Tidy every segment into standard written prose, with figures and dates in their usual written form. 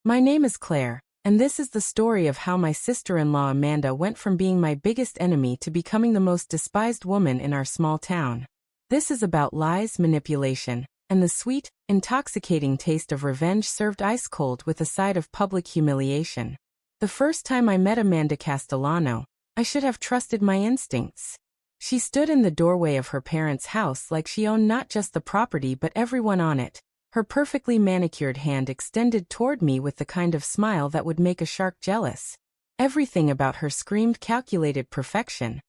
My name is Claire, and this is the story of how my sister-in-law Amanda went from being my biggest enemy to becoming the most despised woman in our small town. This is about lies, manipulation, and the sweet, intoxicating taste of revenge served ice-cold with a side of public humiliation. The first time I met Amanda Castellano, I should have trusted my instincts. She stood in the doorway of her parents' house like she owned not just the property but everyone on it, her perfectly manicured hand extended toward me with the kind of smile that would make a shark jealous. Everything about her screamed calculated perfection.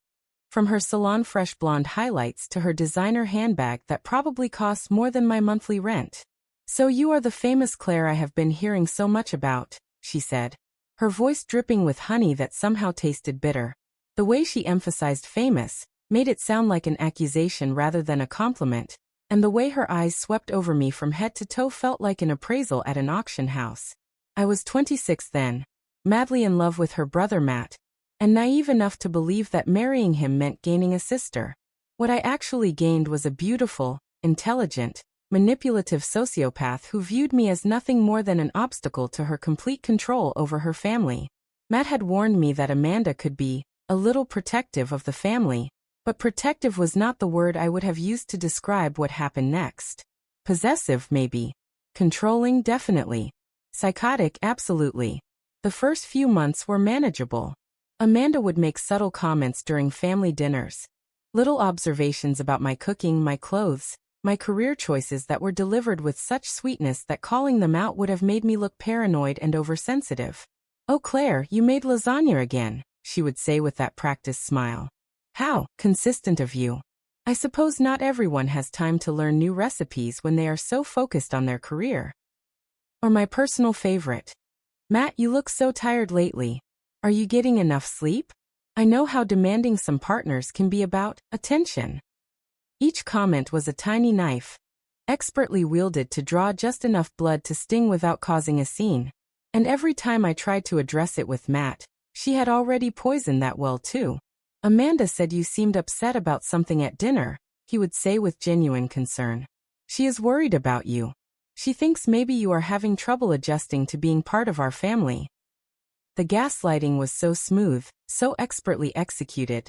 From her salon-fresh blonde highlights to her designer handbag that probably costs more than my monthly rent. "So you are the famous Claire I have been hearing so much about," she said, her voice dripping with honey that somehow tasted bitter. The way she emphasized famous made it sound like an accusation rather than a compliment, and the way her eyes swept over me from head to toe felt like an appraisal at an auction house. I was 26 then, madly in love with her brother Matt, and naive enough to believe that marrying him meant gaining a sister. What I actually gained was a beautiful, intelligent, manipulative sociopath who viewed me as nothing more than an obstacle to her complete control over her family. Matt had warned me that Amanda could be a little protective of the family, but protective was not the word I would have used to describe what happened next. Possessive, maybe. Controlling, definitely. Psychotic, absolutely. The first few months were manageable. Amanda would make subtle comments during family dinners. Little observations about my cooking, my clothes, my career choices that were delivered with such sweetness that calling them out would have made me look paranoid and oversensitive. "Oh Claire, you made lasagna again," she would say with that practiced smile. "How consistent of you. I suppose not everyone has time to learn new recipes when they are so focused on their career." Or my personal favorite. "Matt, you look so tired lately. Are you getting enough sleep? I know how demanding some partners can be about attention." Each comment was a tiny knife, expertly wielded to draw just enough blood to sting without causing a scene. And every time I tried to address it with Matt, she had already poisoned that well too. "Amanda said you seemed upset about something at dinner," he would say with genuine concern. "She is worried about you. She thinks maybe you are having trouble adjusting to being part of our family." The gaslighting was so smooth, so expertly executed,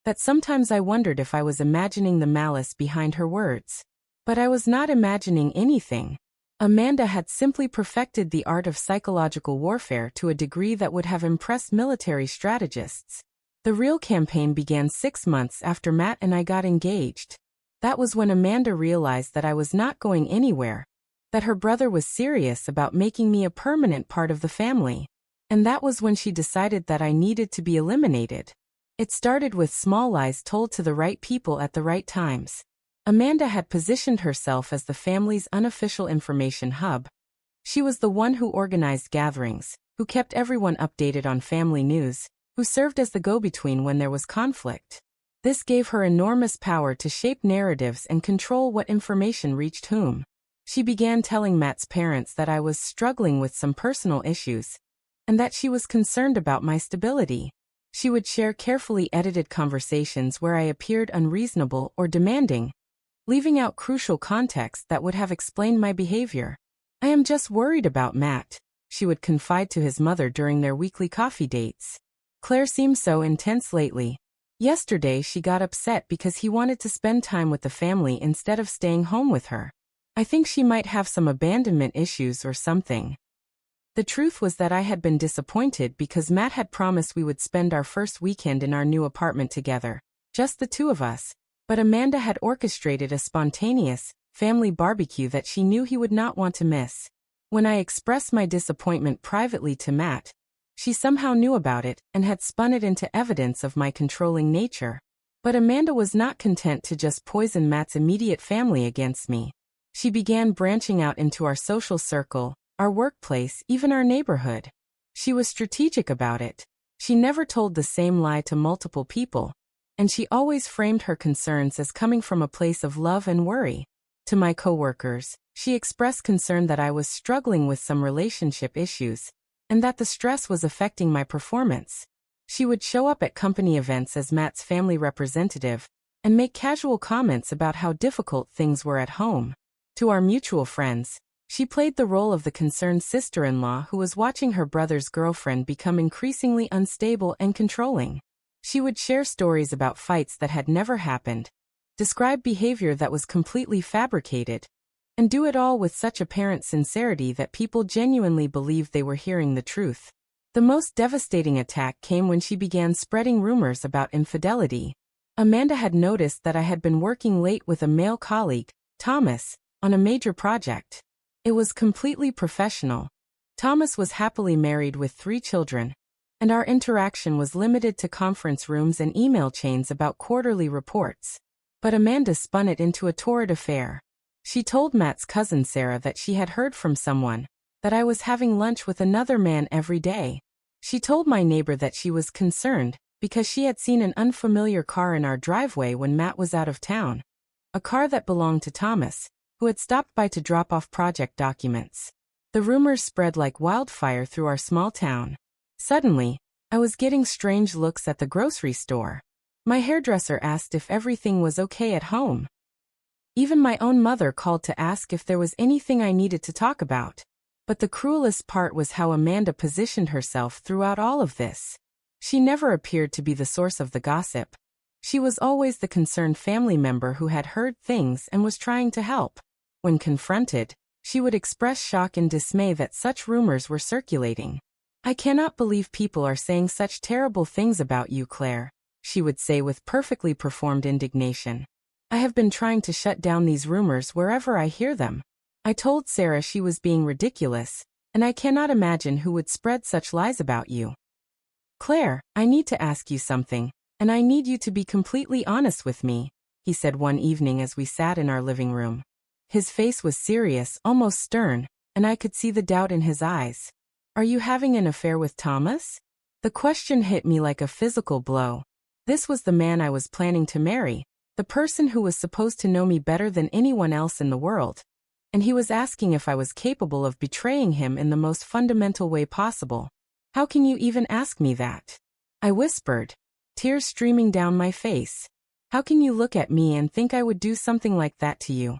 that sometimes I wondered if I was imagining the malice behind her words. But I was not imagining anything. Amanda had simply perfected the art of psychological warfare to a degree that would have impressed military strategists. The real campaign began 6 months after Matt and I got engaged. That was when Amanda realized that I was not going anywhere, that her brother was serious about making me a permanent part of the family. And that was when she decided that I needed to be eliminated. It started with small lies told to the right people at the right times. Amanda had positioned herself as the family's unofficial information hub. She was the one who organized gatherings, who kept everyone updated on family news, who served as the go-between when there was conflict. This gave her enormous power to shape narratives and control what information reached whom. She began telling Matt's parents that I was struggling with some personal issues, and that she was concerned about my stability. She would share carefully edited conversations where I appeared unreasonable or demanding, leaving out crucial context that would have explained my behavior. "I am just worried about Matt," she would confide to his mother during their weekly coffee dates. "Claire seems so intense lately. Yesterday she got upset because he wanted to spend time with the family instead of staying home with her. I think she might have some abandonment issues or something." The truth was that I had been disappointed because Matt had promised we would spend our first weekend in our new apartment together, just the two of us, but Amanda had orchestrated a spontaneous, family barbecue that she knew he would not want to miss. When I expressed my disappointment privately to Matt, she somehow knew about it and had spun it into evidence of my controlling nature. But Amanda was not content to just poison Matt's immediate family against me. She began branching out into our social circle, our workplace, even our neighborhood. She was strategic about it. She never told the same lie to multiple people, and she always framed her concerns as coming from a place of love and worry. To my coworkers, she expressed concern that I was struggling with some relationship issues, and that the stress was affecting my performance. She would show up at company events as Matt's family representative, and make casual comments about how difficult things were at home. To our mutual friends, She played the role of the concerned sister-in-law who was watching her brother's girlfriend become increasingly unstable and controlling. She would share stories about fights that had never happened, describe behavior that was completely fabricated, and do it all with such apparent sincerity that people genuinely believed they were hearing the truth. The most devastating attack came when she began spreading rumors about infidelity. Amanda had noticed that I had been working late with a male colleague, Thomas, on a major project. It was completely professional. Thomas was happily married with 3 children, and our interaction was limited to conference rooms and email chains about quarterly reports. But Amanda spun it into a torrid affair. She told Matt's cousin Sarah that she had heard from someone, that I was having lunch with another man every day. She told my neighbor that she was concerned because she had seen an unfamiliar car in our driveway when Matt was out of town. A car that belonged to Thomas, who had stopped by to drop off project documents. The rumors spread like wildfire through our small town. Suddenly, I was getting strange looks at the grocery store. My hairdresser asked if everything was okay at home. Even my own mother called to ask if there was anything I needed to talk about. But the cruelest part was how Amanda positioned herself throughout all of this. She never appeared to be the source of the gossip. She was always the concerned family member who had heard things and was trying to help. When confronted, she would express shock and dismay that such rumors were circulating. "I cannot believe people are saying such terrible things about you, Claire," she would say with perfectly performed indignation. "I have been trying to shut down these rumors wherever I hear them. I told Sarah she was being ridiculous, and I cannot imagine who would spread such lies about you. Claire, I need to ask you something, and I need you to be completely honest with me," he said one evening as we sat in our living room. His face was serious, almost stern, and I could see the doubt in his eyes. "Are you having an affair with Thomas?" The question hit me like a physical blow. This was the man I was planning to marry, the person who was supposed to know me better than anyone else in the world. And he was asking if I was capable of betraying him in the most fundamental way possible. "How can you even ask me that?" I whispered, tears streaming down my face. "How can you look at me and think I would do something like that to you?"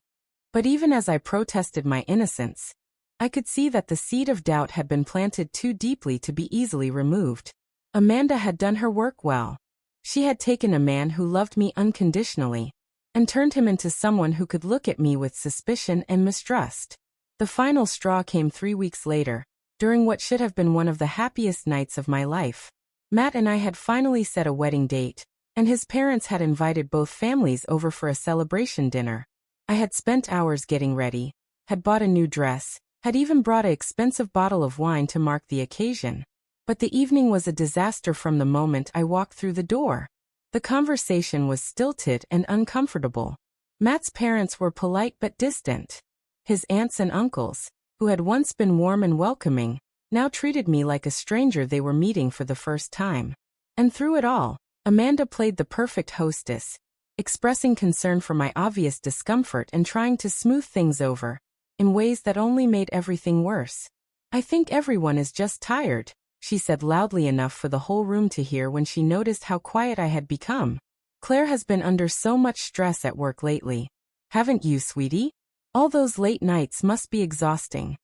But even as I protested my innocence, I could see that the seed of doubt had been planted too deeply to be easily removed. Amanda had done her work well. She had taken a man who loved me unconditionally and turned him into someone who could look at me with suspicion and mistrust. The final straw came 3 weeks later, during what should have been one of the happiest nights of my life. Matt and I had finally set a wedding date, and his parents had invited both families over for a celebration dinner. I had spent hours getting ready, had bought a new dress, had even brought an expensive bottle of wine to mark the occasion. But the evening was a disaster from the moment I walked through the door. The conversation was stilted and uncomfortable. Matt's parents were polite but distant. His aunts and uncles, who had once been warm and welcoming, now treated me like a stranger they were meeting for the first time. And through it all, Amanda played the perfect hostess, expressing concern for my obvious discomfort and trying to smooth things over, in ways that only made everything worse. "I think everyone is just tired," she said loudly enough for the whole room to hear when she noticed how quiet I had become. "Claire has been under so much stress at work lately. Haven't you, sweetie? All those late nights must be exhausting."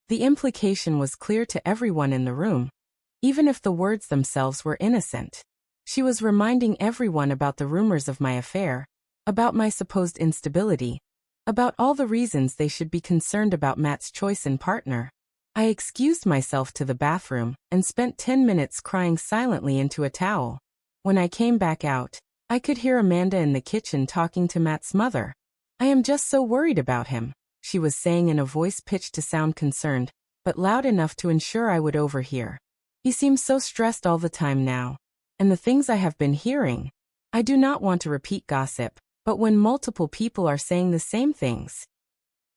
The implication was clear to everyone in the room, even if the words themselves were innocent. She was reminding everyone about the rumors of my affair, about my supposed instability, about all the reasons they should be concerned about Matt's choice in partner. I excused myself to the bathroom and spent 10 minutes crying silently into a towel. When I came back out, I could hear Amanda in the kitchen talking to Matt's mother. "I am just so worried about him," she was saying in a voice pitched to sound concerned, but loud enough to ensure I would overhear. "He seems so stressed all the time now. And the things I have been hearing. I do not want to repeat gossip, but when multiple people are saying the same things."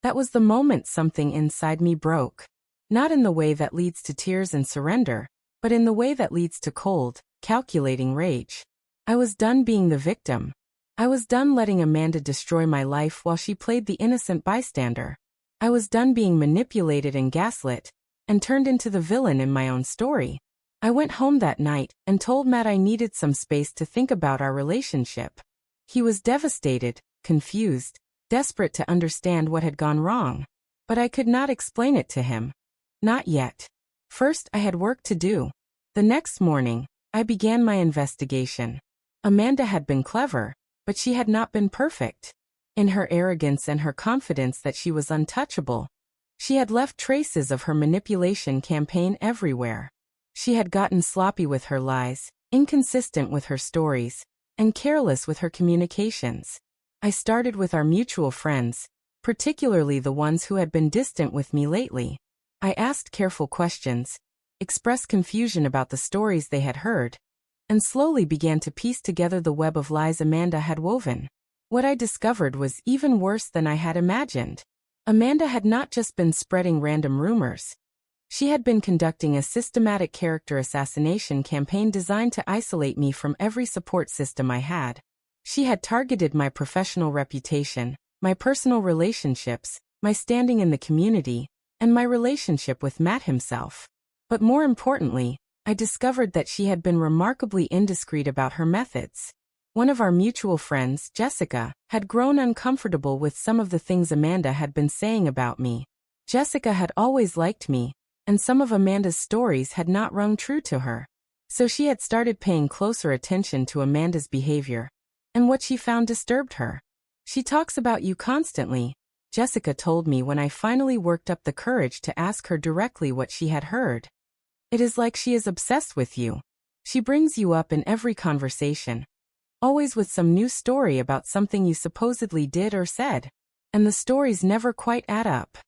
That was the moment something inside me broke. Not in the way that leads to tears and surrender, but in the way that leads to cold, calculating rage. I was done being the victim. I was done letting Amanda destroy my life while she played the innocent bystander. I was done being manipulated and gaslit, and turned into the villain in my own story. I went home that night and told Matt I needed some space to think about our relationship. He was devastated, confused, desperate to understand what had gone wrong. But I could not explain it to him. Not yet. First, I had work to do. The next morning, I began my investigation. Amanda had been clever, but she had not been perfect. In her arrogance and her confidence that she was untouchable, she had left traces of her manipulation campaign everywhere. She had gotten sloppy with her lies, inconsistent with her stories, and careless with her communications. I started with our mutual friends, particularly the ones who had been distant with me lately. I asked careful questions, expressed confusion about the stories they had heard, and slowly began to piece together the web of lies Amanda had woven. What I discovered was even worse than I had imagined. Amanda had not just been spreading random rumors. She had been conducting a systematic character assassination campaign designed to isolate me from every support system I had. She had targeted my professional reputation, my personal relationships, my standing in the community, and my relationship with Matt himself. But more importantly, I discovered that she had been remarkably indiscreet about her methods. One of our mutual friends, Jessica, had grown uncomfortable with some of the things Amanda had been saying about me. Jessica had always liked me, and some of Amanda's stories had not rung true to her. So she had started paying closer attention to Amanda's behavior, and what she found disturbed her. "She talks about you constantly," Jessica told me when I finally worked up the courage to ask her directly what she had heard. "It is like she is obsessed with you. She brings you up in every conversation, always with some new story about something you supposedly did or said. And the stories never quite add up."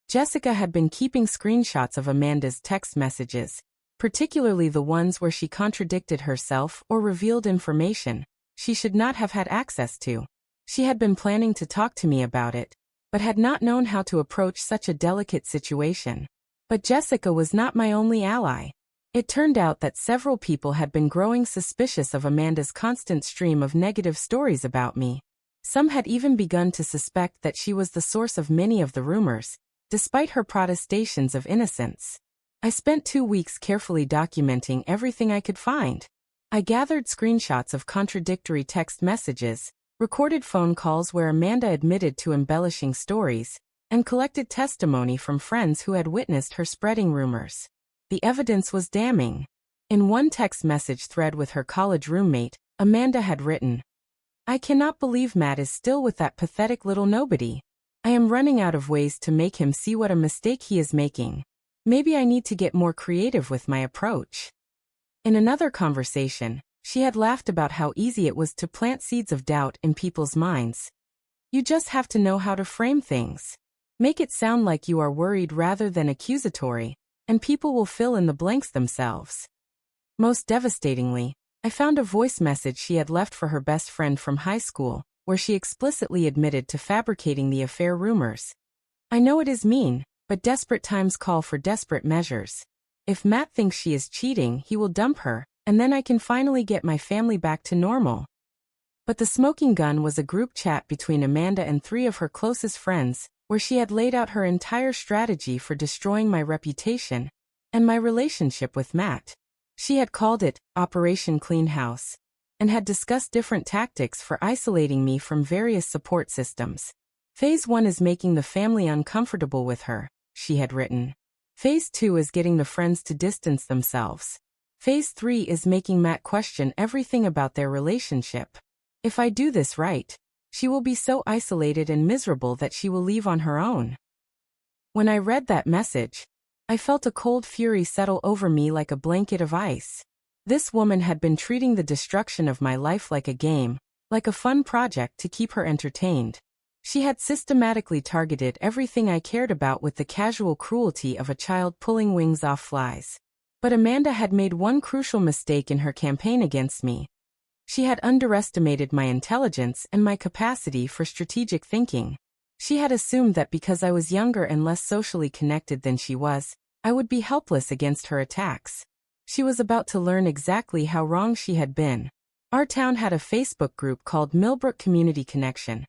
Jessica had been keeping screenshots of Amanda's text messages, particularly the ones where she contradicted herself or revealed information she should not have had access to. She had been planning to talk to me about it, but had not known how to approach such a delicate situation. But Jessica was not my only ally. It turned out that several people had been growing suspicious of Amanda's constant stream of negative stories about me. Some had even begun to suspect that she was the source of many of the rumors, despite her protestations of innocence. I spent 2 weeks carefully documenting everything I could find. I gathered screenshots of contradictory text messages, recorded phone calls where Amanda admitted to embellishing stories, and collected testimony from friends who had witnessed her spreading rumors. The evidence was damning. In one text message thread with her college roommate, Amanda had written, "I cannot believe Matt is still with that pathetic little nobody. I am running out of ways to make him see what a mistake he is making. Maybe I need to get more creative with my approach." In another conversation, she had laughed about how easy it was to plant seeds of doubt in people's minds. "You just have to know how to frame things. Make it sound like you are worried rather than accusatory, and people will fill in the blanks themselves." Most devastatingly, I found a voice message she had left for her best friend from high school, where she explicitly admitted to fabricating the affair rumors. "I know it is mean, but desperate times call for desperate measures. If Matt thinks she is cheating, he will dump her, and then I can finally get my family back to normal." But the smoking gun was a group chat between Amanda and 3 of her closest friends, where she had laid out her entire strategy for destroying my reputation and my relationship with Matt. She had called it Operation Clean House, and had discussed different tactics for isolating me from various support systems. "Phase 1 is making the family uncomfortable with her," she had written. "Phase 2 is getting the friends to distance themselves. Phase 3 is making Matt question everything about their relationship. If I do this right, she will be so isolated and miserable that she will leave on her own." When I read that message, I felt a cold fury settle over me like a blanket of ice. This woman had been treating the destruction of my life like a game, like a fun project to keep her entertained. She had systematically targeted everything I cared about with the casual cruelty of a child pulling wings off flies. But Amanda had made one crucial mistake in her campaign against me. She had underestimated my intelligence and my capacity for strategic thinking. She had assumed that because I was younger and less socially connected than she was, I would be helpless against her attacks. She was about to learn exactly how wrong she had been. Our town had a Facebook group called Millbrook Community Connection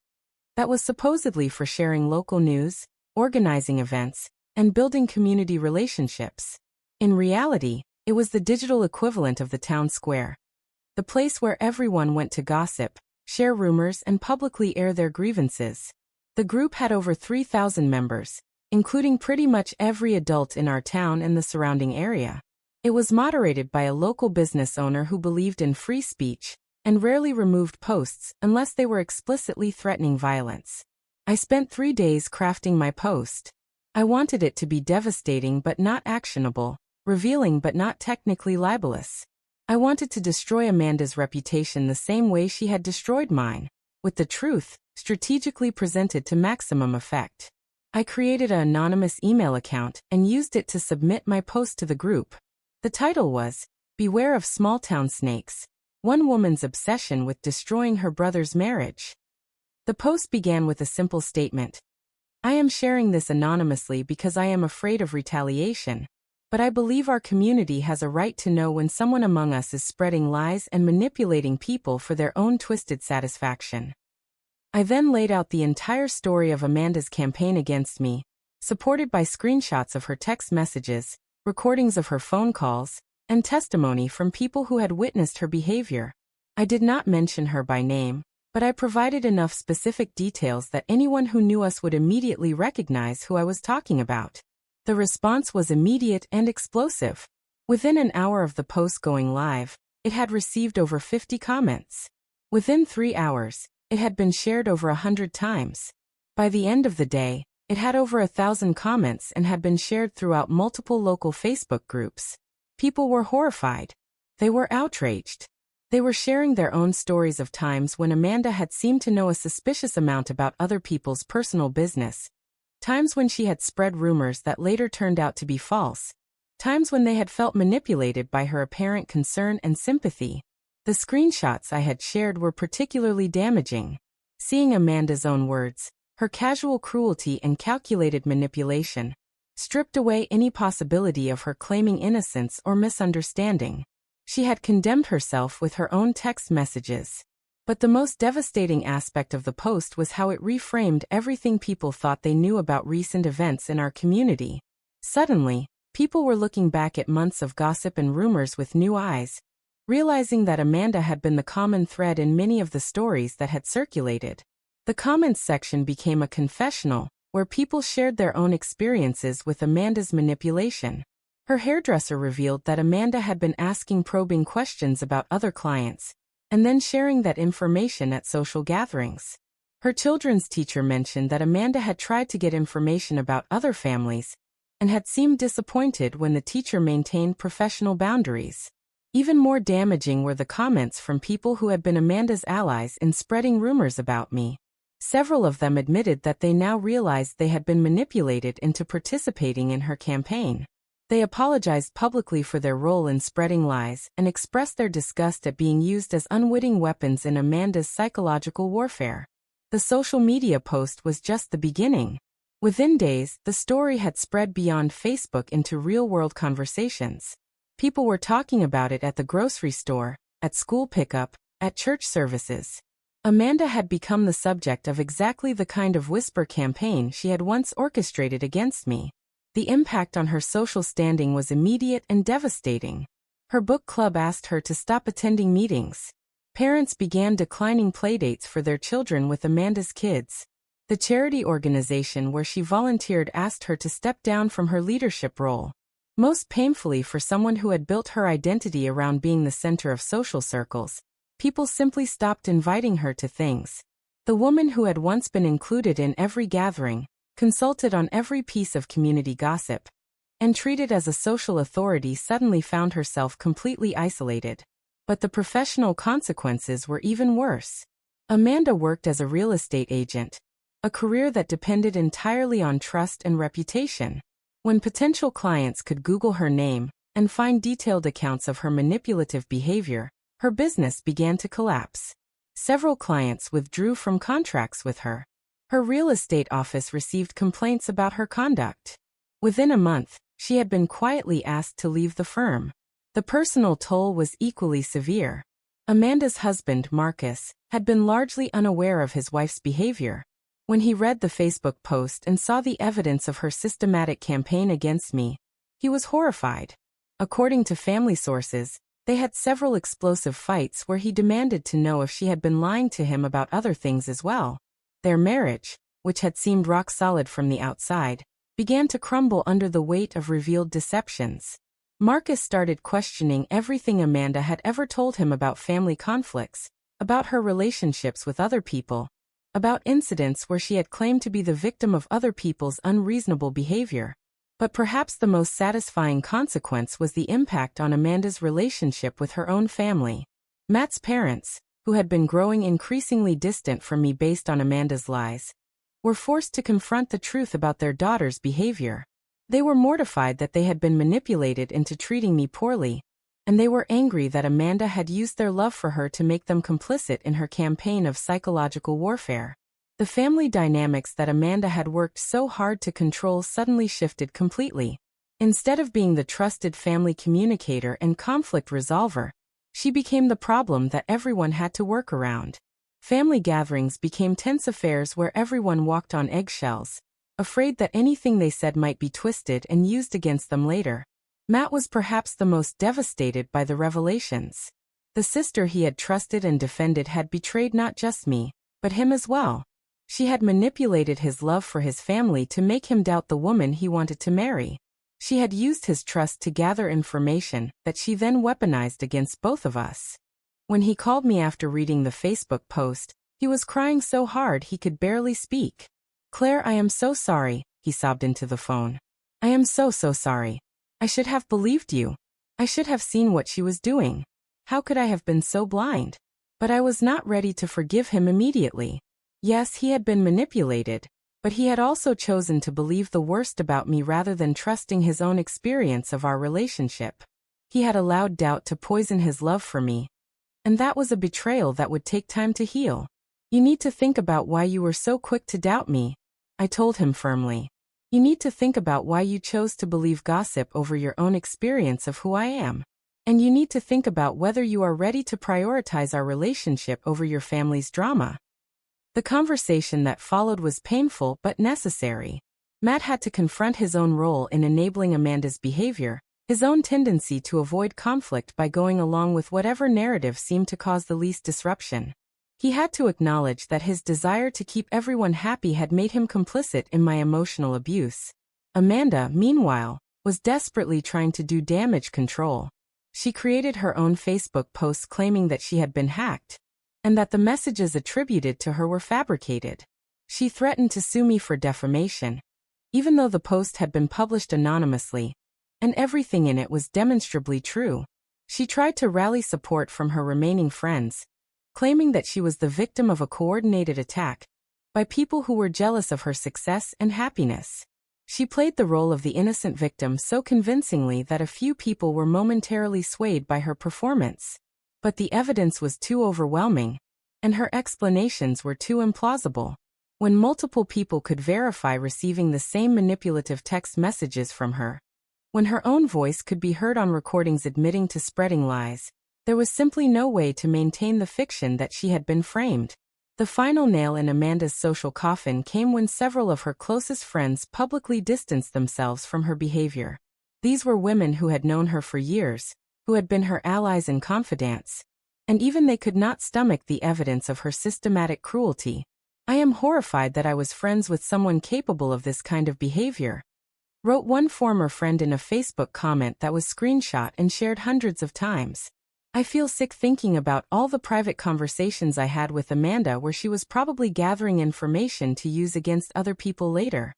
that was supposedly for sharing local news, organizing events, and building community relationships. In reality, it was the digital equivalent of the town square, the place where everyone went to gossip, share rumors, and publicly air their grievances. The group had over 3,000 members, including pretty much every adult in our town and the surrounding area. It was moderated by a local business owner who believed in free speech and rarely removed posts unless they were explicitly threatening violence. I spent 3 days crafting my post. I wanted it to be devastating but not actionable, revealing but not technically libelous. I wanted to destroy Amanda's reputation the same way she had destroyed mine, with the truth strategically presented to maximum effect. I created an anonymous email account and used it to submit my post to the group. The title was, "Beware of Small-Town Snakes, One Woman's Obsession with Destroying Her Brother's Marriage." The post began with a simple statement. I am sharing this anonymously because I am afraid of retaliation, but I believe our community has a right to know when someone among us is spreading lies and manipulating people for their own twisted satisfaction. I then laid out the entire story of Amanda's campaign against me, supported by screenshots of her text messages, recordings of her phone calls, and testimony from people who had witnessed her behavior. I did not mention her by name, but I provided enough specific details that anyone who knew us would immediately recognize who I was talking about. The response was immediate and explosive. Within an hour of the post going live, it had received over 50 comments. Within 3 hours, it had been shared over 100 times. By the end of the day, it had over 1,000 comments and had been shared throughout multiple local Facebook groups. People were horrified. They were outraged. They were sharing their own stories of times when Amanda had seemed to know a suspicious amount about other people's personal business. Times when she had spread rumors that later turned out to be false. Times when they had felt manipulated by her apparent concern and sympathy. The screenshots I had shared were particularly damaging. Seeing Amanda's own words, her casual cruelty and calculated manipulation stripped away any possibility of her claiming innocence or misunderstanding. She had condemned herself with her own text messages. But the most devastating aspect of the post was how it reframed everything people thought they knew about recent events in our community. Suddenly, people were looking back at months of gossip and rumors with new eyes, realizing that Amanda had been the common thread in many of the stories that had circulated. The comments section became a confessional, where people shared their own experiences with Amanda's manipulation. Her hairdresser revealed that Amanda had been asking probing questions about other clients, and then sharing that information at social gatherings. Her children's teacher mentioned that Amanda had tried to get information about other families, and had seemed disappointed when the teacher maintained professional boundaries. Even more damaging were the comments from people who had been Amanda's allies in spreading rumors about me. Several of them admitted that they now realized they had been manipulated into participating in her campaign. They apologized publicly for their role in spreading lies and expressed their disgust at being used as unwitting weapons in Amanda's psychological warfare. The social media post was just the beginning. Within days, the story had spread beyond Facebook into real-world conversations. People were talking about it at the grocery store, at school pickup, at church services. Amanda had become the subject of exactly the kind of whisper campaign she had once orchestrated against me. The impact on her social standing was immediate and devastating. Her book club asked her to stop attending meetings. Parents began declining playdates for their children with Amanda's kids. The charity organization where she volunteered asked her to step down from her leadership role. Most painfully for someone who had built her identity around being the center of social circles, people simply stopped inviting her to things. The woman who had once been included in every gathering, consulted on every piece of community gossip, and treated as a social authority suddenly found herself completely isolated. But the professional consequences were even worse. Amanda worked as a real estate agent, a career that depended entirely on trust and reputation. When potential clients could Google her name and find detailed accounts of her manipulative behavior, her business began to collapse. Several clients withdrew from contracts with her. Her real estate office received complaints about her conduct. Within a month, she had been quietly asked to leave the firm. The personal toll was equally severe. Amanda's husband, Marcus, had been largely unaware of his wife's behavior. When he read the Facebook post and saw the evidence of her systematic campaign against me, he was horrified. According to family sources, they had several explosive fights where he demanded to know if she had been lying to him about other things as well. Their marriage, which had seemed rock solid from the outside, began to crumble under the weight of revealed deceptions. Marcus started questioning everything Amanda had ever told him about family conflicts, about her relationships with other people, about incidents where she had claimed to be the victim of other people's unreasonable behavior. But perhaps the most satisfying consequence was the impact on Amanda's relationship with her own family. Matt's parents, who had been growing increasingly distant from me based on Amanda's lies, were forced to confront the truth about their daughter's behavior. They were mortified that they had been manipulated into treating me poorly, and they were angry that Amanda had used their love for her to make them complicit in her campaign of psychological warfare. The family dynamics that Amanda had worked so hard to control suddenly shifted completely. Instead of being the trusted family communicator and conflict resolver, she became the problem that everyone had to work around. Family gatherings became tense affairs where everyone walked on eggshells, afraid that anything they said might be twisted and used against them later. Matt was perhaps the most devastated by the revelations. The sister he had trusted and defended had betrayed not just me, but him as well. She had manipulated his love for his family to make him doubt the woman he wanted to marry. She had used his trust to gather information that she then weaponized against both of us. When he called me after reading the Facebook post, he was crying so hard he could barely speak. "Claire, I am so sorry," he sobbed into the phone. "I am so sorry. I should have believed you. I should have seen what she was doing. How could I have been so blind?" But I was not ready to forgive him immediately. Yes, he had been manipulated, but he had also chosen to believe the worst about me rather than trusting his own experience of our relationship. He had allowed doubt to poison his love for me, and that was a betrayal that would take time to heal. "You need to think about why you were so quick to doubt me," I told him firmly. "You need to think about why you chose to believe gossip over your own experience of who I am. And you need to think about whether you are ready to prioritize our relationship over your family's drama." The conversation that followed was painful but necessary. Matt had to confront his own role in enabling Amanda's behavior, his own tendency to avoid conflict by going along with whatever narrative seemed to cause the least disruption. He had to acknowledge that his desire to keep everyone happy had made him complicit in my emotional abuse. Amanda, meanwhile, was desperately trying to do damage control. She created her own Facebook posts claiming that she had been hacked, and that the messages attributed to her were fabricated. She threatened to sue me for defamation, even though the post had been published anonymously, and everything in it was demonstrably true. She tried to rally support from her remaining friends, claiming that she was the victim of a coordinated attack by people who were jealous of her success and happiness. She played the role of the innocent victim so convincingly that a few people were momentarily swayed by her performance. But the evidence was too overwhelming, and her explanations were too implausible. When multiple people could verify receiving the same manipulative text messages from her, when her own voice could be heard on recordings admitting to spreading lies, there was simply no way to maintain the fiction that she had been framed. The final nail in Amanda's social coffin came when several of her closest friends publicly distanced themselves from her behavior. These were women who had known her for years, who had been her allies and confidants, and even they could not stomach the evidence of her systematic cruelty. "I am horrified that I was friends with someone capable of this kind of behavior," wrote one former friend in a Facebook comment that was screenshot and shared hundreds of times. "I feel sick thinking about all the private conversations I had with Amanda where she was probably gathering information to use against other people later."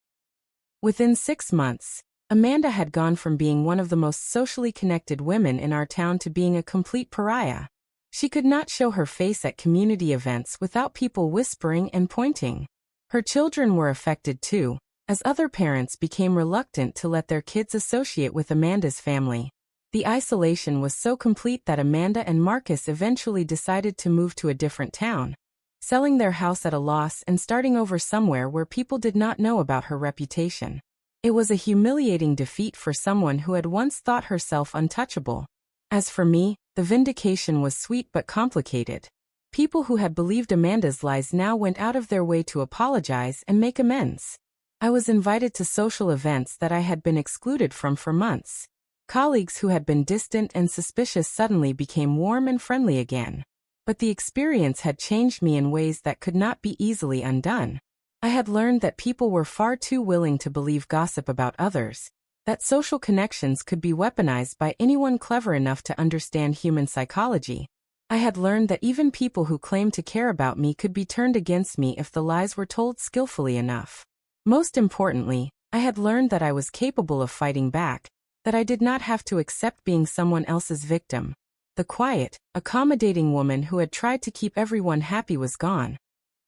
Within 6 months, Amanda had gone from being one of the most socially connected women in our town to being a complete pariah. She could not show her face at community events without people whispering and pointing. Her children were affected too, as other parents became reluctant to let their kids associate with Amanda's family. The isolation was so complete that Amanda and Marcus eventually decided to move to a different town, selling their house at a loss and starting over somewhere where people did not know about her reputation. It was a humiliating defeat for someone who had once thought herself untouchable. As for me, the vindication was sweet but complicated. People who had believed Amanda's lies now went out of their way to apologize and make amends. I was invited to social events that I had been excluded from for months. Colleagues who had been distant and suspicious suddenly became warm and friendly again. But the experience had changed me in ways that could not be easily undone. I had learned that people were far too willing to believe gossip about others, that social connections could be weaponized by anyone clever enough to understand human psychology. I had learned that even people who claimed to care about me could be turned against me if the lies were told skillfully enough. Most importantly, I had learned that I was capable of fighting back, that I did not have to accept being someone else's victim. The quiet, accommodating woman who had tried to keep everyone happy was gone,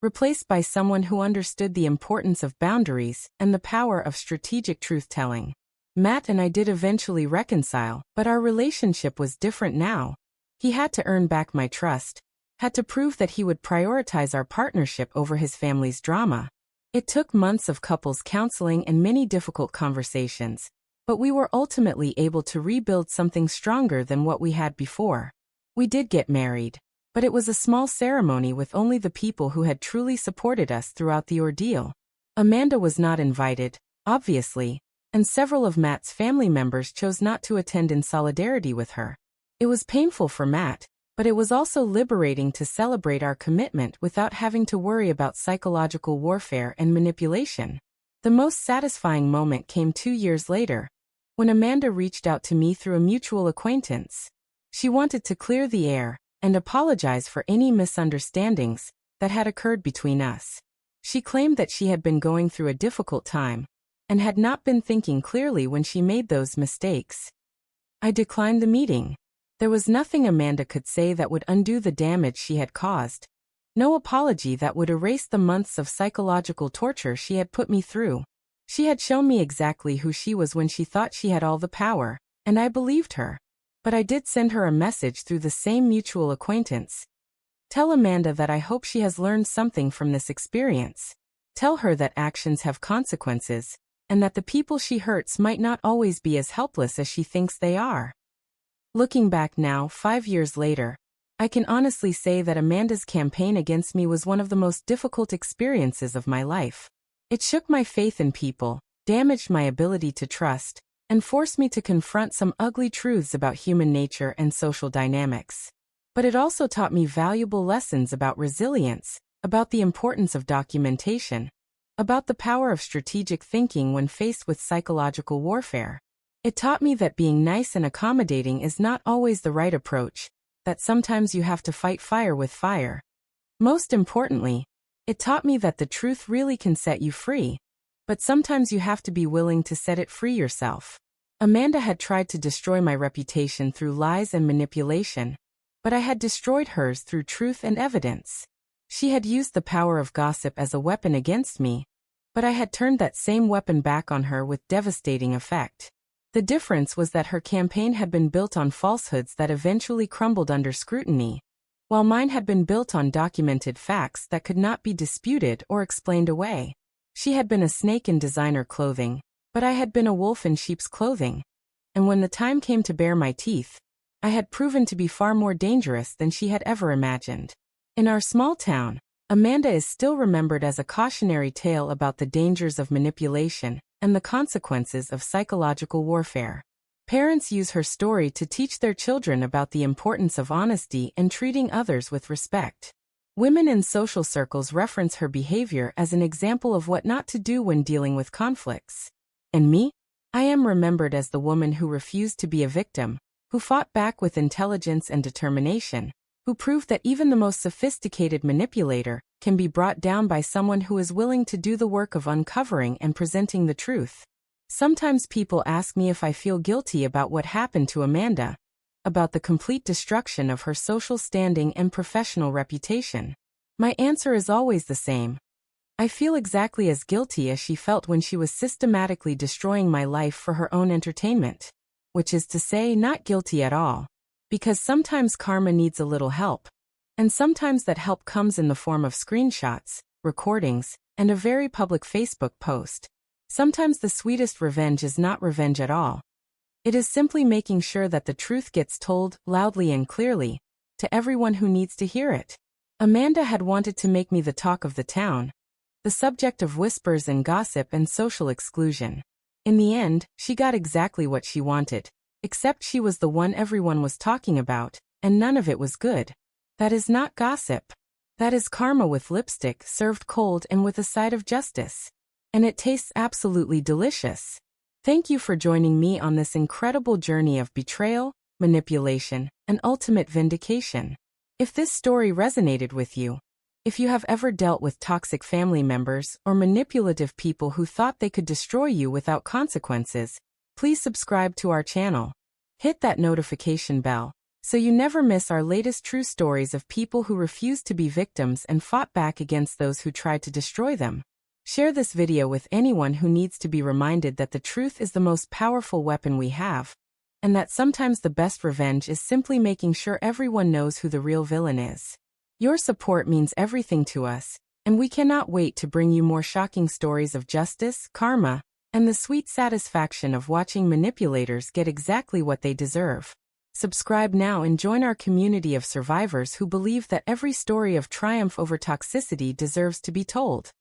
replaced by someone who understood the importance of boundaries and the power of strategic truth-telling. Matt and I did eventually reconcile, but our relationship was different now. He had to earn back my trust, had to prove that he would prioritize our partnership over his family's drama. It took months of couples counseling and many difficult conversations, but we were ultimately able to rebuild something stronger than what we had before. We did get married, but it was a small ceremony with only the people who had truly supported us throughout the ordeal. Amanda was not invited, obviously, and several of Matt's family members chose not to attend in solidarity with her. It was painful for Matt, but it was also liberating to celebrate our commitment without having to worry about psychological warfare and manipulation. The most satisfying moment came 2 years later, when Amanda reached out to me through a mutual acquaintance. She wanted to clear the air and apologize for any misunderstandings that had occurred between us. She claimed that she had been going through a difficult time and had not been thinking clearly when she made those mistakes. I declined the meeting. There was nothing Amanda could say that would undo the damage she had caused. No apology that would erase the months of psychological torture she had put me through. She had shown me exactly who she was when she thought she had all the power, and I believed her. But I did send her a message through the same mutual acquaintance. Tell Amanda that I hope she has learned something from this experience. Tell her that actions have consequences, and that the people she hurts might not always be as helpless as she thinks they are. Looking back now, 5 years later, I can honestly say that Amanda's campaign against me was one of the most difficult experiences of my life. It shook my faith in people, damaged my ability to trust, and forced me to confront some ugly truths about human nature and social dynamics. But it also taught me valuable lessons about resilience, about the importance of documentation, about the power of strategic thinking when faced with psychological warfare. It taught me that being nice and accommodating is not always the right approach, that sometimes you have to fight fire with fire. Most importantly, it taught me that the truth really can set you free, but sometimes you have to be willing to set it free yourself. Amanda had tried to destroy my reputation through lies and manipulation, but I had destroyed hers through truth and evidence. She had used the power of gossip as a weapon against me, but I had turned that same weapon back on her with devastating effect. The difference was that her campaign had been built on falsehoods that eventually crumbled under scrutiny, while mine had been built on documented facts that could not be disputed or explained away. She had been a snake in designer clothing, but I had been a wolf in sheep's clothing. And when the time came to bare my teeth, I had proven to be far more dangerous than she had ever imagined. In our small town, Amanda is still remembered as a cautionary tale about the dangers of manipulation and the consequences of psychological warfare. Parents use her story to teach their children about the importance of honesty and treating others with respect. Women in social circles reference her behavior as an example of what not to do when dealing with conflicts. And me? I am remembered as the woman who refused to be a victim, who fought back with intelligence and determination, who proved that even the most sophisticated manipulator can be brought down by someone who is willing to do the work of uncovering and presenting the truth. Sometimes people ask me if I feel guilty about what happened to Amanda, about the complete destruction of her social standing and professional reputation. My answer is always the same. I feel exactly as guilty as she felt when she was systematically destroying my life for her own entertainment. Which is to say, not guilty at all. Because sometimes karma needs a little help. And sometimes that help comes in the form of screenshots, recordings, and a very public Facebook post. Sometimes the sweetest revenge is not revenge at all. It is simply making sure that the truth gets told, loudly and clearly, to everyone who needs to hear it. Amanda had wanted to make me the talk of the town, the subject of whispers and gossip and social exclusion. In the end, she got exactly what she wanted, except she was the one everyone was talking about, and none of it was good. That is not gossip. That is karma with lipstick, served cold and with a side of justice. And it tastes absolutely delicious. Thank you for joining me on this incredible journey of betrayal, manipulation, and ultimate vindication. If this story resonated with you, if you have ever dealt with toxic family members or manipulative people who thought they could destroy you without consequences, please subscribe to our channel. Hit that notification bell so you never miss our latest true stories of people who refused to be victims and fought back against those who tried to destroy them. Share this video with anyone who needs to be reminded that the truth is the most powerful weapon we have, and that sometimes the best revenge is simply making sure everyone knows who the real villain is. Your support means everything to us, and we cannot wait to bring you more shocking stories of justice, karma, and the sweet satisfaction of watching manipulators get exactly what they deserve. Subscribe now and join our community of survivors who believe that every story of triumph over toxicity deserves to be told.